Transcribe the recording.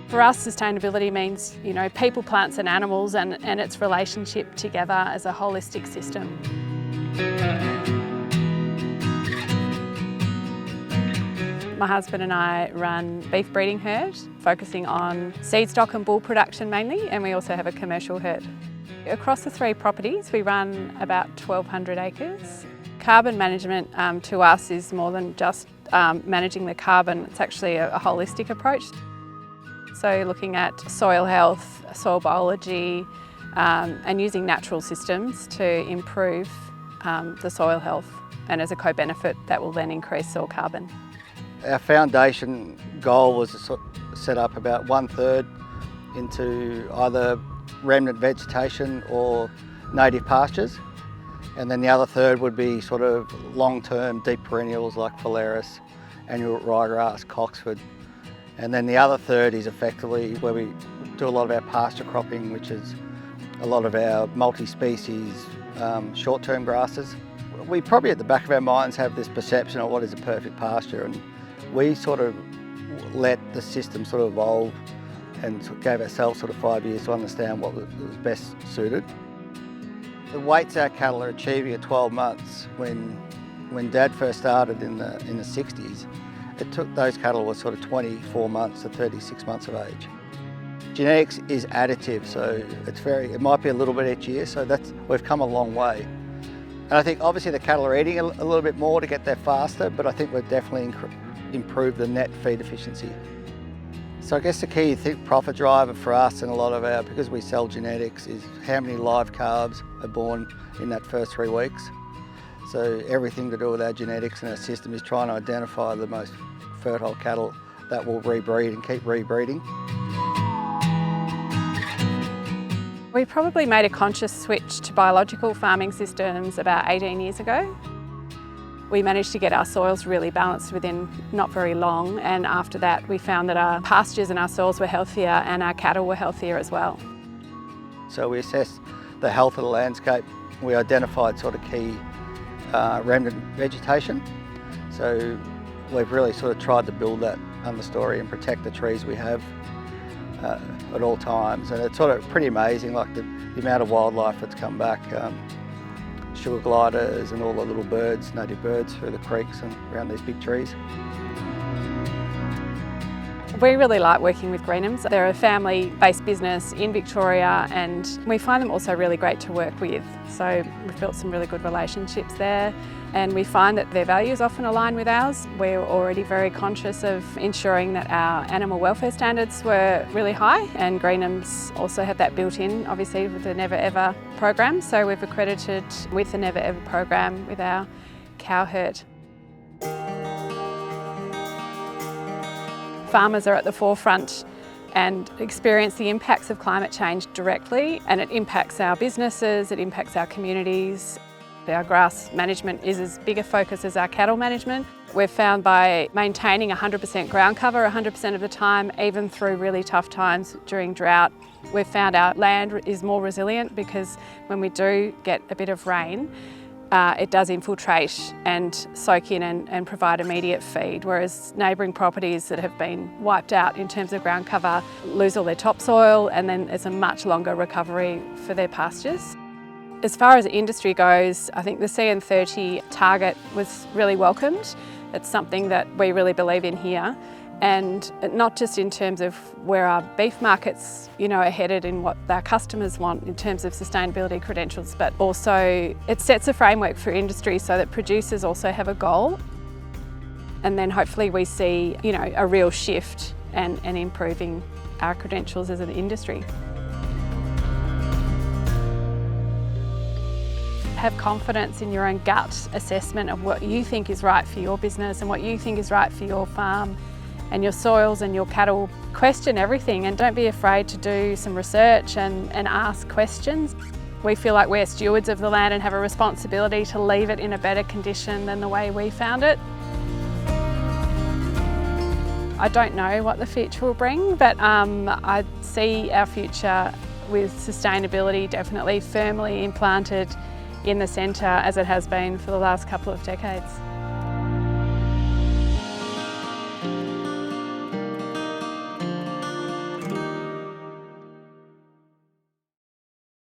For us, sustainability means, people, plants and animals and its relationship together as a holistic system. My husband and I run beef breeding herd, focusing on seed stock and bull production mainly, and we also have a commercial herd. Across the 3 properties, we run about 1,200 acres. Carbon management to us is more than just managing the carbon, it's actually a holistic approach. So looking at soil health, soil biology, and using natural systems to improve the soil health, and as a co-benefit that will then increase soil carbon. Our foundation goal was to set up about 1/3 into either remnant vegetation or native pastures, and then the other third would be sort of long-term deep perennials like phalaris, annual ryegrass, cocksford. And then the other third is effectively where we do a lot of our pasture cropping, which is a lot of our multi-species short-term grasses. We probably at the back of our minds have this perception of what is a perfect pasture, and we sort of let the system sort of evolve and gave ourselves sort of 5 years to understand what was best suited. The weights our cattle are achieving at 12 months, when Dad first started in the 60s, it took those cattle was sort of 24 months to 36 months of age. Genetics is additive, so it might be a little bit each year, so we've come a long way. And I think obviously the cattle are eating a little bit more to get there faster, but I think we've definitely improved the net feed efficiency. So I guess the key profit driver for us and a lot of because we sell genetics, is how many live calves are born in that first 3 weeks. So everything to do with our genetics and our system is trying to identify the most fertile cattle that will rebreed and keep rebreeding. We probably made a conscious switch to biological farming systems about 18 years ago. We managed to get our soils really balanced within not very long, and after that we found that our pastures and our soils were healthier and our cattle were healthier as well. So we assessed the health of the landscape. We identified sort of key remnant vegetation. So we've really sort of tried to build that understory and protect the trees we have at all times. And it's sort of pretty amazing, like the amount of wildlife that's come back. Sugar gliders and all the little birds, native birds through the creeks and around these big trees. We really like working with Greenhams. They're a family-based business in Victoria, and we find them also really great to work with. So we've built some really good relationships there, and we find that their values often align with ours. We're already very conscious of ensuring that our animal welfare standards were really high, and Greenhams also have that built in, obviously, with the Never Ever program. So we've accredited with the Never Ever program with our cow herd. Farmers are at the forefront and experience the impacts of climate change directly, and it impacts our businesses, it impacts our communities. Our grass management is as big a focus as our cattle management. We've found by maintaining 100% ground cover 100% of the time, even through really tough times during drought, we've found our land is more resilient, because when we do get a bit of rain, it does infiltrate and soak in and provide immediate feed, whereas neighbouring properties that have been wiped out in terms of ground cover lose all their topsoil, and then there's a much longer recovery for their pastures. As far as the industry goes, I think the CN30 target was really welcomed. It's something that we really believe in here, and not just in terms of where our beef markets are headed and what our customers want in terms of sustainability credentials, but also it sets a framework for industry so that producers also have a goal, and then hopefully we see a real shift and improving our credentials as an industry. Have confidence in your own gut assessment of what you think is right for your business and what you think is right for your farm and your soils and your cattle. Question everything, and don't be afraid to do some research and ask questions. We feel like we're stewards of the land and have a responsibility to leave it in a better condition than the way we found it. I don't know what the future will bring, but I see our future with sustainability definitely firmly implanted in the centre, as it has been for the last couple of decades.